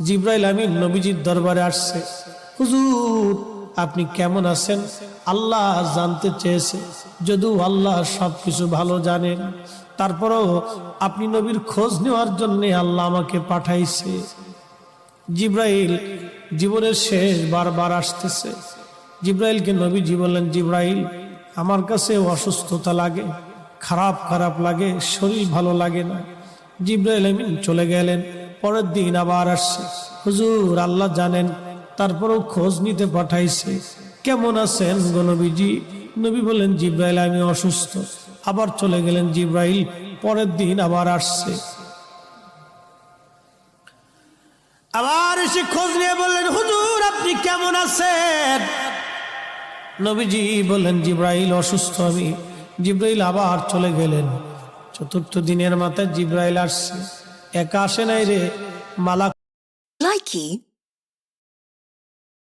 জিবরাইল আমিন নবীজির দরবারে আসছে। হুজুর আপনি কেমন আছেন? আল্লাহ জানতে চেয়েছে, যদিও আল্লাহ সবকিছু ভালো জানেন, তারপরও আপনি নবীর খোঁজ নেওয়ার জন্য আল্লাহ আমাকে পাঠাইছে। জিবরাইল জীবনের শেষ বারবার আসতেছে। জিবরাইলকে নবীজি বললেন, জিবরাইল আমার কাছে অসুস্থতা লাগে, খারাপ খারাপ লাগে, শরীর ভালো লাগে না। জিবরাইল আমিন চলে গেলেন। পরের দিন আবার আসছে। হুজুর আল্লাহ জানেন, তারপরেও খোঁজ নিতে পাঠাইছে, কেমন আছেন গো নবীজি? নবী বললেন, জিবরাইল আমি অসুস্থ। আবার চলে গেলেন জিবরাইল। পরের দিন আবার আসছে। আবার এসে খোঁজ নিয়ে বললেন, হুজুর আপনি কেমন আছেন? নবীজি বললেন, জিবরাইল অসুস্থ আমি। জিবরাইল আবার চলে গেলেন। চতুর্থ দিনের মাথায় জিবরাইল আসছে। একা আসে নাই রে, মালাক। Likey